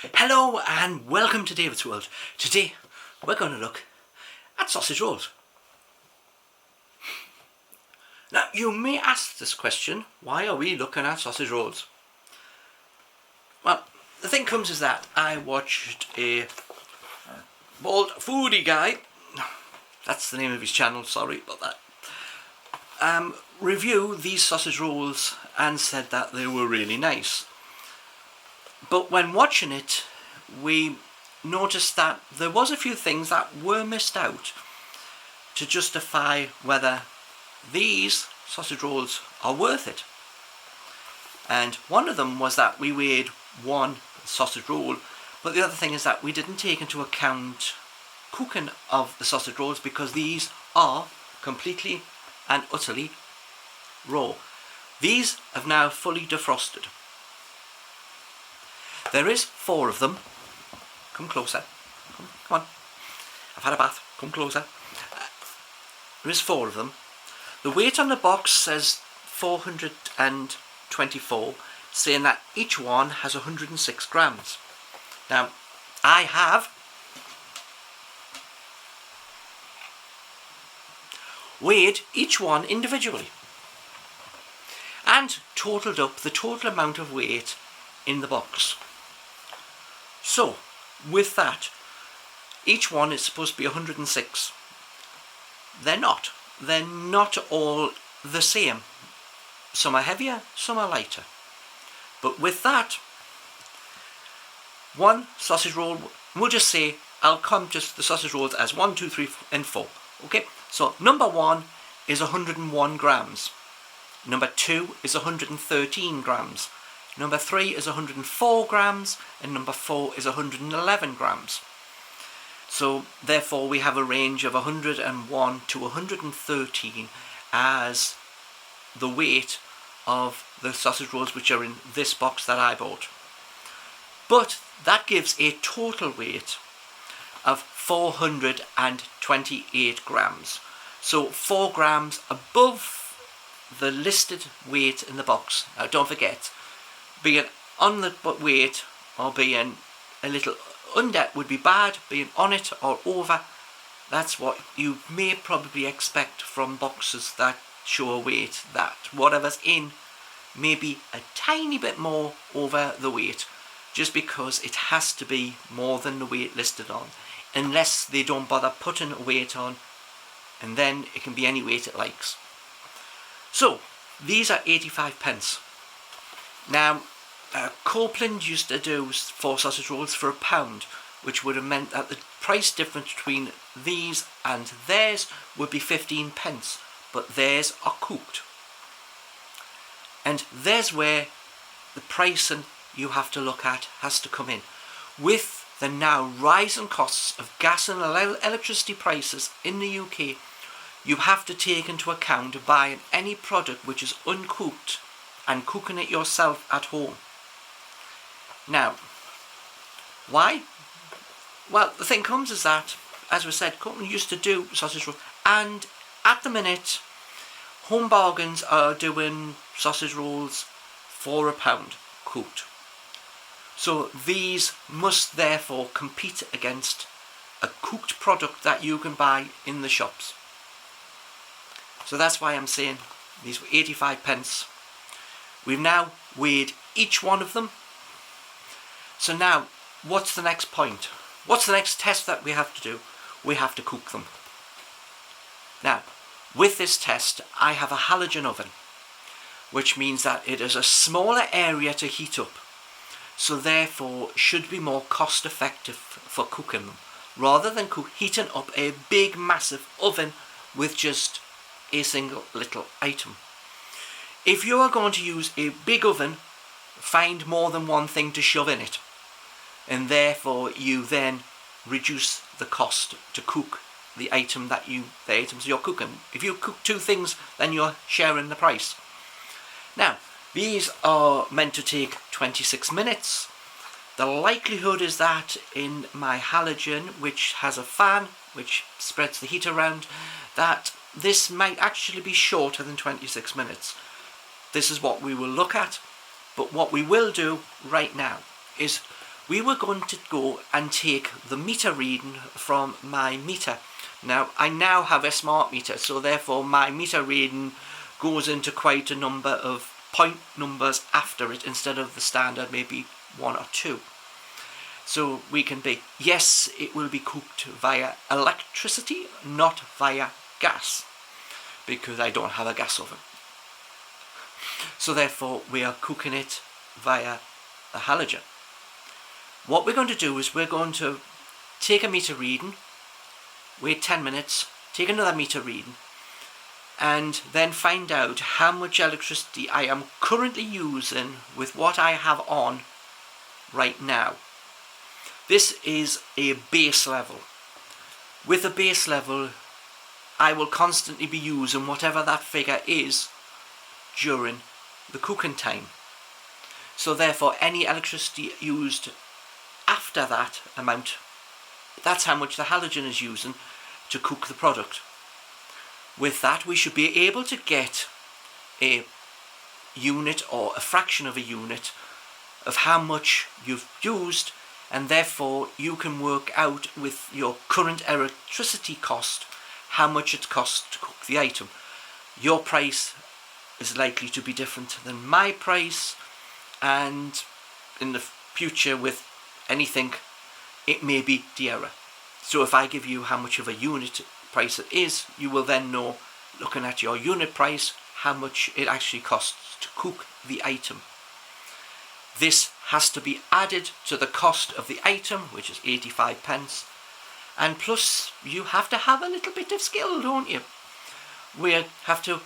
Hello and welcome to David's World. Today we're going to look at sausage rolls. Now you may ask this question, why are we looking at sausage rolls? Well, the thing comes is that I watched a bald foodie guy, that's the name of his channel, sorry about that, review these sausage rolls and said that they were really nice. But when watching it, we noticed that there was a few things that were missed out to justify whether these sausage rolls are worth it. And one of them was that we weighed one sausage roll, but the other thing is that we didn't take into account cooking of the sausage rolls because these are completely and utterly raw. These have now fully defrosted. There is 4 of them. Come closer. Come on. I've had a bath. Come closer. There is 4 of them. The weight on the box says 424, saying that each one has 106 grams. Now, I have weighed each one individually and totalled up the total amount of weight in the box. So, with that, each one is supposed to be 106. They're not. They're not all the same. Some are heavier, some are lighter. But with that, one sausage roll, we'll just say, I'll count just the sausage rolls as 1, 2, 3, and 4. Okay, so number 1 is 101 grams. Number 2 is 113 grams. Number 3 is 104 grams, and number 4 is 111 grams. So therefore we have a range of 101 to 113 as the weight of the sausage rolls which are in this box that I bought. But that gives a total weight of 428 grams. So 4 grams above the listed weight in the box. Now don't forget, being on the weight or being a little under would be bad, being on it or over, that's what you may probably expect from boxes that show a weight, that whatever's in may be a tiny bit more over the weight, just because it has to be more than the weight listed on, unless they don't bother putting a weight on, and then it can be any weight it likes. So these are 85 pence. Now, Copeland used to do 4 sausage rolls for £1, which would have meant that the price difference between these and theirs would be 15 pence, but theirs are cooked. And there's where the pricing you have to look at has to come in. With the now rising costs of gas and electricity prices in the UK, you have to take into account buying any product which is uncooked and cooking it yourself at home. Now, why? Well, the thing comes is that, as we said, Copeland used to do sausage rolls, and at the minute, Home Bargains are doing sausage rolls for £1 cooked. So these must therefore compete against a cooked product that you can buy in the shops. So that's why I'm saying these were 85 pence. We've now weighed each one of them. So now, what's the next point? What's the next test that we have to do? We have to cook them. Now, with this test, I have a halogen oven, which means that it is a smaller area to heat up. So therefore, should be more cost effective for cooking them, rather than heating up a big massive oven with just a single little item. If you are going to use a big oven, find more than one thing to shove in it, and therefore you then reduce the cost to cook the items you're cooking. If you cook 2 things, then you're sharing the price. Now, these are meant to take 26 minutes. The likelihood is that in my halogen, which has a fan which spreads the heat around, that this might actually be shorter than 26 minutes. This is what we will look at, but what we will do right now is we were going to go and take the meter reading from my meter. Now, I now have a smart meter, so therefore my meter reading goes into quite a number of point numbers after it instead of the standard maybe 1 or 2. So we can be, yes, it will be cooked via electricity, not via gas, because I don't have a gas oven. So therefore we are cooking it via the halogen. What we're going to do is we're going to take a meter reading, wait 10 minutes, take another meter reading, and then find out how much electricity I am currently using with what I have on right now. This is a base level. With a base level, I will constantly be using whatever that figure is during the cooking time. So therefore, any electricity used after that amount, that's how much the halogen is using to cook the product. With that, we should be able to get a unit or a fraction of a unit of how much you've used, and therefore you can work out with your current electricity cost how much it costs to cook the item. Your price is likely to be different than my price, and in the future with anything it may be dearer. So if I give you how much of a unit price it is, you will then know, looking at your unit price, how much it actually costs to cook the item. This has to be added to the cost of the item, which is 85 pence, and plus you have to have a little bit of skill, don't you? We're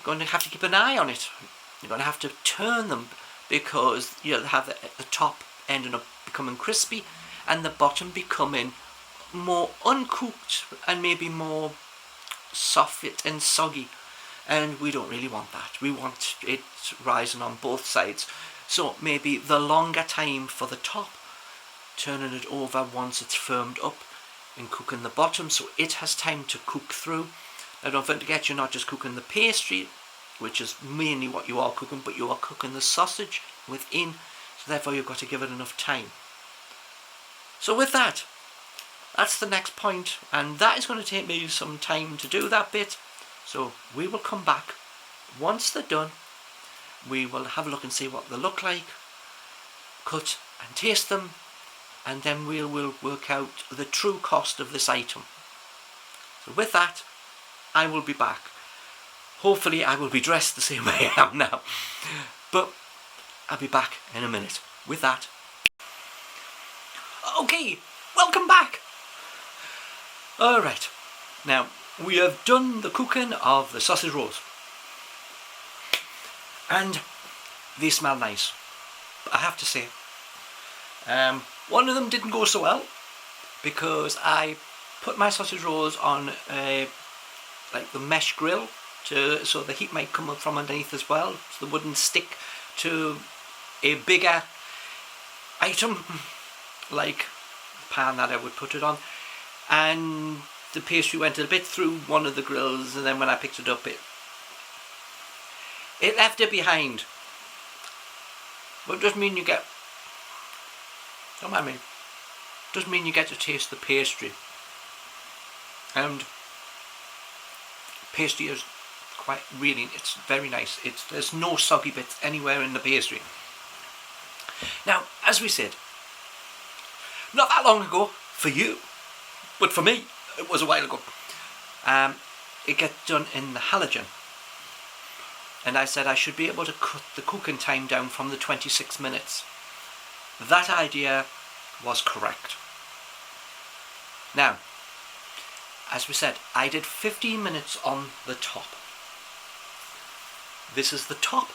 going to have to keep an eye on it. You're going to have to turn them, because you'll have the top ending up becoming crispy and the bottom becoming more uncooked and maybe more soft and soggy, and we don't really want that. We want it rising on both sides. So maybe the longer time for the top, turning it over once it's firmed up, and cooking the bottom so it has time to cook through. Now don't forget, you're not just cooking the pastry, which is mainly what you are cooking, but you are cooking the sausage within, so therefore you've got to give it enough time. So with that, that's the next point, and that is going to take me some time to do that bit. So we will come back once they're done. We will have a look and see what they look like, cut and taste them, and then we will work out the true cost of this item. So with that, I will be back. Hopefully I will be dressed the same way I am now, but I'll be back in a minute. With that, okay, welcome back. Alright, now we have done the cooking of the sausage rolls, and they smell nice, I have to say. One of them didn't go so well, because I put my sausage rolls on like the mesh grill, so the heat might come up from underneath as well, so they wouldn't stick to a bigger item like the pan that I would put it on. And the pastry went a bit through one of the grills, and then when I picked it up, it left it behind. But it doesn't mean you get, don't mind me, doesn't mean you get to taste the pastry. And pastry is quite, really, it's very nice. There's no soggy bits anywhere in the pastry. Now, as we said, not that long ago for you, but for me, it was a while ago. It gets done in the halogen. And I said I should be able to cut the cooking time down from the 26 minutes. That idea was correct. Now, as we said, I did 15 minutes on the top. This is the top.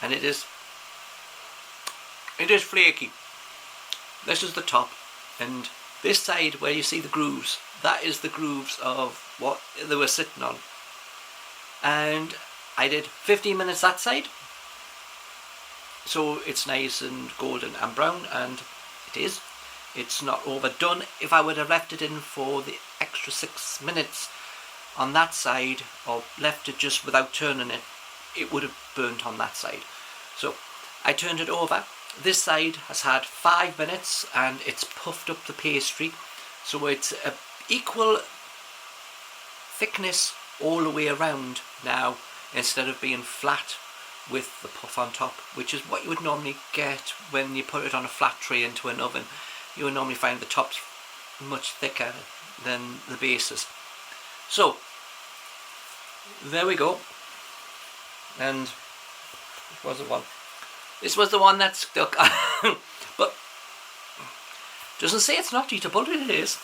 And it is flaky. This is the top, and this side where you see the grooves, that is the grooves of what they were sitting on. And I did 15 minutes that side, so it's nice and golden and brown, and it is. It's not overdone. If I would have left it in for the extra 6 minutes on that side, or left it just without turning it, it would have burnt on that side. So I turned it over. This side has had 5 minutes and it's puffed up the pastry, so it's a equal thickness all the way around now, instead of being flat with the puff on top, which is what you would normally get when you put it on a flat tray into an oven. You would normally find the top's much thicker than the bases. So there we go. And this was the one that stuck. But doesn't say it's not eatable, it is.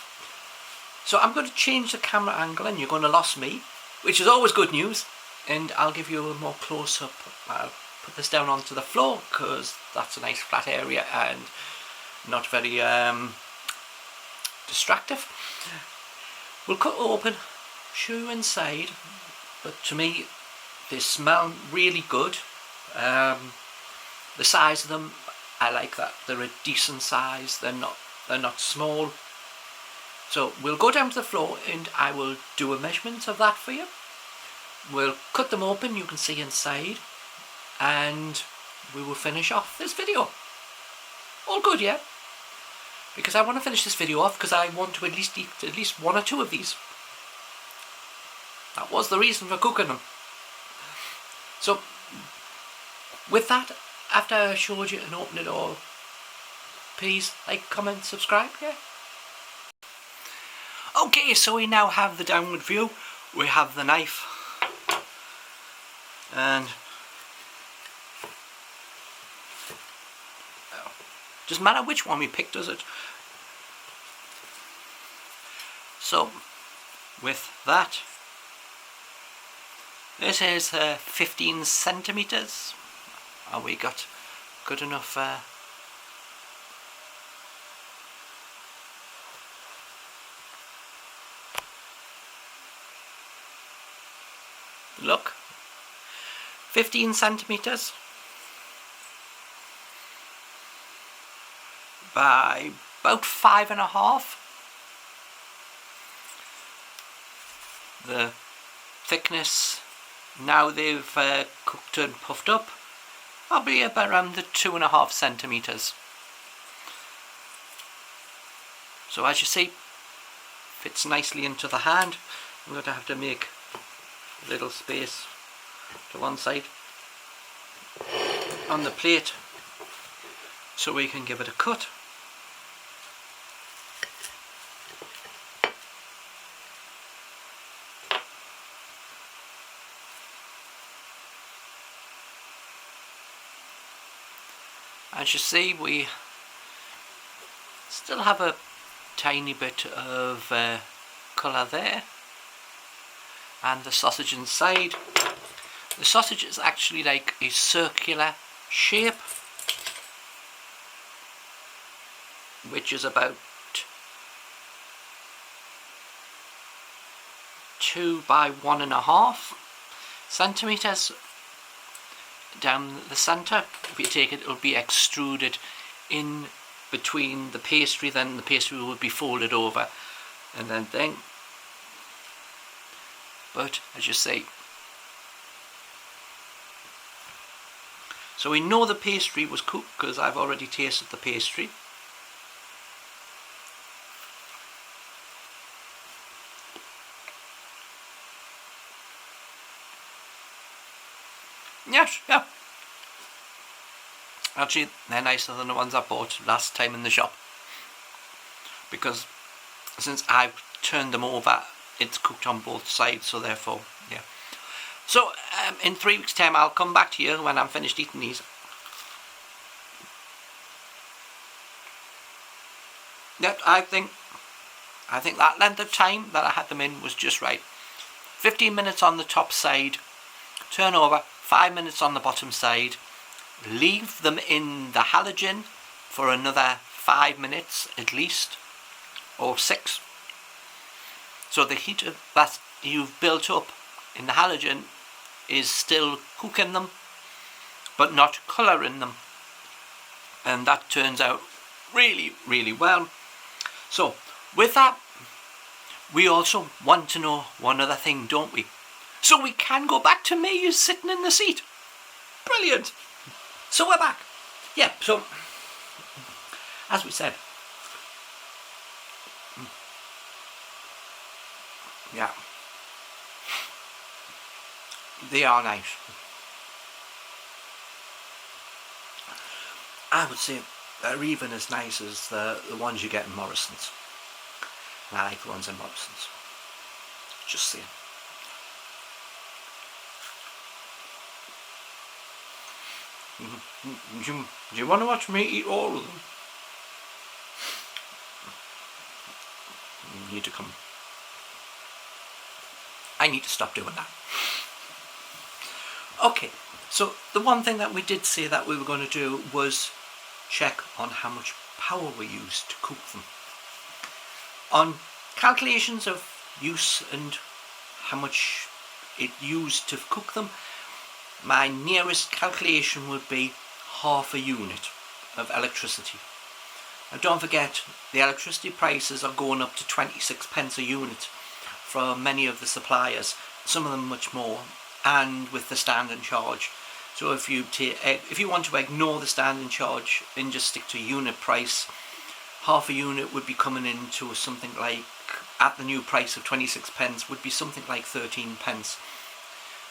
So I'm going to change the camera angle and you're going to lose me, which is always good news. And I'll give you a more close-up. I'll put this down onto the floor because that's a nice flat area and not very distractive. We'll cut open, show you inside, but to me they smell really good. The size of them, I like that. They're a decent size. They're not small. So we'll go down to the floor and I will do a measurement of that for you. We'll cut them open, you can see inside, and we will finish off this video. All good, yeah? Because I want to finish this video off because I want to at least eat at least 1 or 2 of these. That was the reason for cooking them. So with that, after I showed you and opened it all, please like, comment, subscribe, yeah? Okay, so we now have the downward view. We have the knife. And doesn't matter which one we pick, does it? So with that, this is 15 centimeters. And we got good enough look. 15 centimeters by about 5.5. The thickness, now they've cooked and puffed up, probably about around the 2.5 centimeters. So as you see, fits nicely into the hand. I'm going to have to make a little space to one side on the plate so we can give it a cut. As you see, we still have a tiny bit of colour there, and the sausage inside. The sausage is actually like a circular shape, which is about 2 by 1.5 centimeters down the center. If you take it, it'll be extruded in between the pastry, then the pastry will be folded over and then but as you see, so we know the pastry was cooked because I've already tasted the pastry. Yes, yeah. Actually, they're nicer than the ones I bought last time in the shop, because since I've turned them over, it's cooked on both sides, so therefore, yeah. So in 3 weeks' time, I'll come back to you when I'm finished eating these. Yeah, I think that length of time that I had them in was just right. 15 minutes on the top side, turn over, 5 minutes on the bottom side, leave them in the halogen for another 5 minutes at least, or 6. So the heat that you've built up in the halogen is still cooking them, but not colouring them. And that turns out really, really well. So with that, we also want to know one other thing, don't we? So we can go back to me sitting in the seat. Brilliant. So we're back. yeah, so as we said, yeah, they are nice. I would say they're even as nice as the ones you get in Morrison's. And I like the ones in Morrison's. Just saying. Do you want to watch me eat all of them? You need to come. I need to stop doing that. Okay, so the one thing that we did say that we were going to do was check on how much power we used to cook them. On calculations of use and how much it used to cook them, my nearest calculation would be half a unit of electricity. Now don't forget, the electricity prices are going up to 26 pence a unit from many of the suppliers, some of them much more, and with the standing charge. So if you want to ignore the standing charge and just stick to unit price, half a unit would be coming into something like, at the new price of 26 pence, would be something like 13 pence.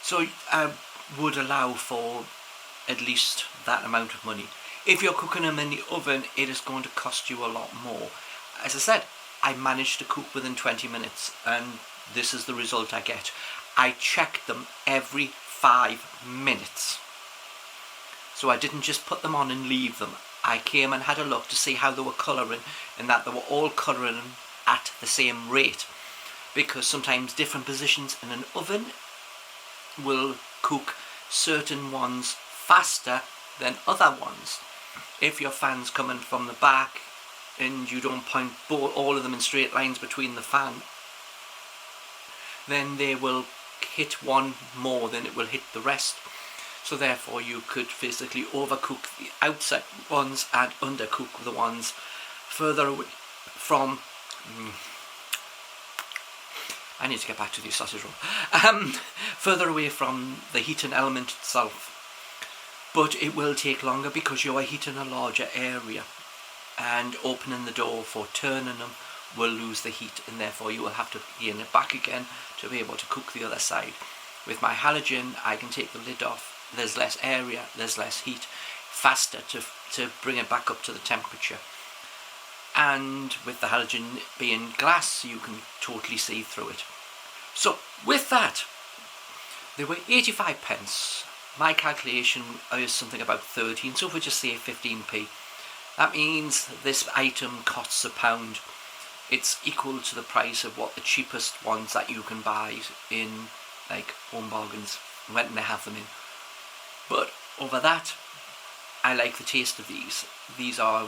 So I would allow for at least that amount of money. If you're cooking them in the oven, it is going to cost you a lot more. As I said, I managed to cook within 20 minutes, and this is the result I get. I checked them every 5 minutes. So I didn't just put them on and leave them. I came and had a look to see how they were colouring, and that they were all colouring at the same rate. Because sometimes different positions in an oven will cook certain ones faster than other ones. If your fan's coming from the back and you don't point all of them in straight lines between the fan, then they will hit one more than it will hit the rest. So therefore you could physically overcook the outside ones and undercook the ones further away from... I need to get back to the sausage roll. Further away from the heating element itself. But it will take longer because you are heating a larger area, and opening the door for turning them will lose the heat, and therefore you will have to heat it back again to be able to cook the other side. With my halogen, I can take the lid off. There's less area, there's less heat, faster to bring it back up to the temperature. And with the halogen being glass, you can totally see through it. So with that, they were 85 pence. My calculation is something about 13, so if we just say 15p, that means this item costs £1. It's equal to the price of what the cheapest ones that you can buy in like Home Bargains when they have them in. But over that, I like the taste of these. These are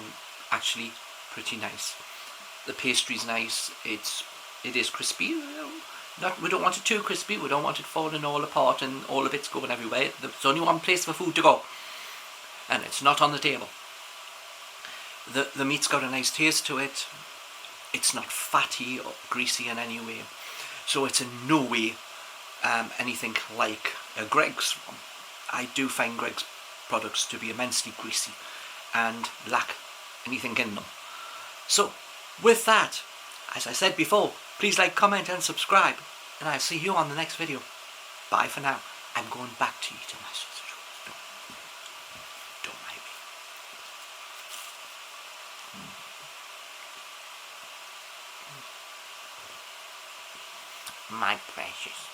actually pretty nice. The pastry's nice. It is crispy. We don't want it too crispy. We don't want it falling all apart and all of it's going everywhere. There's only one place for food to go, and it's not on the table. The meat's got a nice taste to it. It's not fatty or greasy in any way. So it's in no way anything like Greggs. I do find Greggs products to be immensely greasy and lack anything in them. So with that, as I said before, please like, comment and subscribe, and I'll see you on the next video. Bye for now. I'm going back to eating my sausage rolls. Don't mind me. My precious.